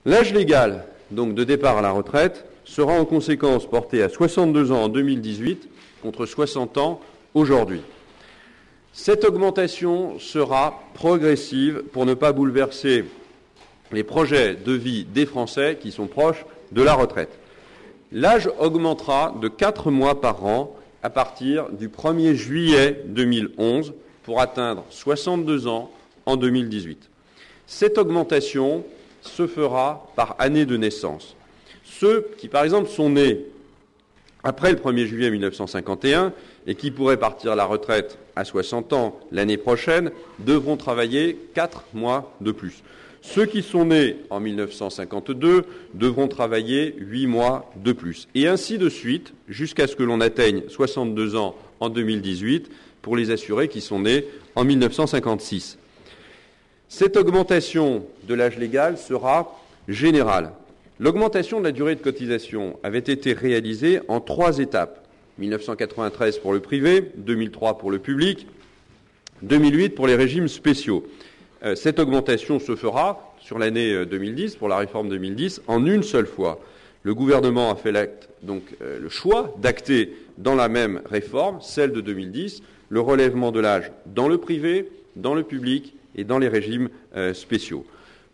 L'âge légal donc de départ à la retraite sera en conséquence porté à 62 ans en 2018 contre 60 ans aujourd'hui. Cette augmentation sera progressive pour ne pas bouleverser les projets de vie des Français qui sont proches de la retraite. L'âge augmentera de 4 mois par an à partir du 1er juillet 2011 pour atteindre 62 ans en 2018. Cette augmentation se fera par année de naissance. Ceux qui, par exemple, sont nés après le 1er juillet 1951 et qui pourraient partir à la retraite à 60 ans l'année prochaine devront travailler 4 mois de plus. Ceux qui sont nés en 1952 devront travailler 8 mois de plus. Et ainsi de suite, jusqu'à ce que l'on atteigne 62 ans en 2018 pour les assurés qui sont nés en 1956. Cette augmentation de l'âge légal sera générale. L'augmentation de la durée de cotisation avait été réalisée en 3 étapes. 1993 pour le privé, 2003 pour le public, 2008 pour les régimes spéciaux. Cette augmentation se fera sur l'année 2010, pour la réforme 2010, en une seule fois. Le gouvernement a fait le choix d'acter dans la même réforme, celle de 2010, le relèvement de l'âge dans le privé, dans le public et dans les régimes spéciaux.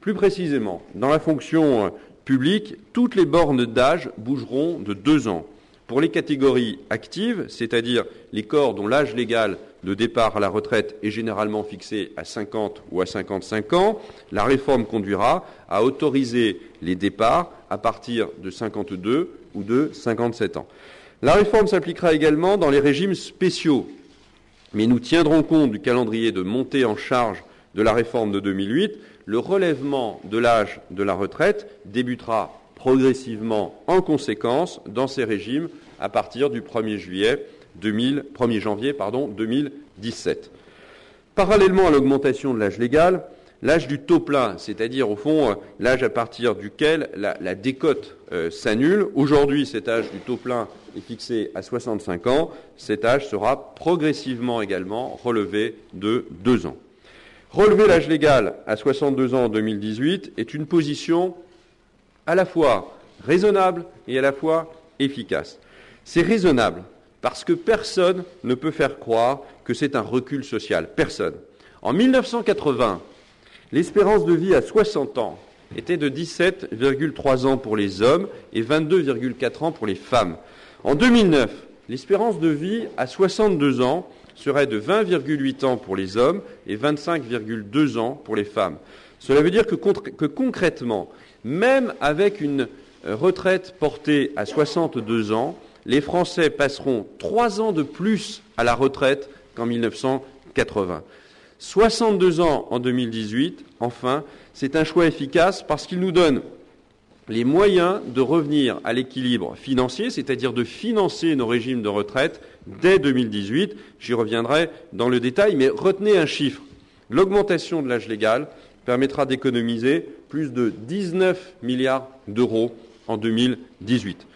Plus précisément, dans la fonction publique, toutes les bornes d'âge bougeront de 2 ans. Pour les catégories actives, c'est-à-dire les corps dont l'âge légal de départ à la retraite est généralement fixé à 50 ou à 55 ans, la réforme conduira à autoriser les départs à partir de 52 ou de 57 ans. La réforme s'appliquera également dans les régimes spéciaux, mais nous tiendrons compte du calendrier de montée en charge de la réforme de 2008. Le relèvement de l'âge de la retraite débutera progressivement en conséquence dans ces régimes à partir du 1er janvier 2017. Parallèlement à l'augmentation de l'âge légal, l'âge du taux plein, c'est-à-dire au fond l'âge à partir duquel la décote s'annule. Aujourd'hui, cet âge du taux plein est fixé à 65 ans. Cet âge sera progressivement également relevé de 2 ans. Relever l'âge légal à 62 ans en 2018 est une position à la fois raisonnable et à la fois efficace. C'est raisonnable parce que personne ne peut faire croire que c'est un recul social. Personne. En 1980, l'espérance de vie à 60 ans était de 17,3 ans pour les hommes et 22,4 ans pour les femmes. En 2009, l'espérance de vie à 62 ans serait de 20,8 ans pour les hommes et 25,2 ans pour les femmes. Cela veut dire que concrètement, même avec une retraite portée à 62 ans, les Français passeront 3 ans de plus à la retraite qu'en 1980. 62 ans en 2018, enfin, c'est un choix efficace parce qu'il nous donne les moyens de revenir à l'équilibre financier, c'est-à-dire de financer nos régimes de retraite dès 2018. J'y reviendrai dans le détail, mais retenez un chiffre. L'augmentation de l'âge légal permettra d'économiser plus de 19 milliards d'euros en 2018.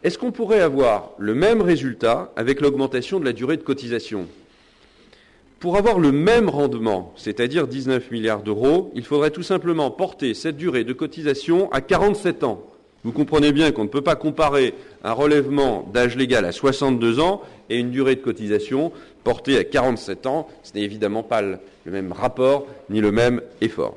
Est-ce qu'on pourrait avoir le même résultat avec l'augmentation de la durée de cotisation ? Pour avoir le même rendement, c'est-à-dire 19 milliards d'euros, il faudrait tout simplement porter cette durée de cotisation à 47 ans. Vous comprenez bien qu'on ne peut pas comparer un relèvement d'âge légal à 62 ans et une durée de cotisation portée à 47 ans. Ce n'est évidemment pas le même rapport ni le même effort.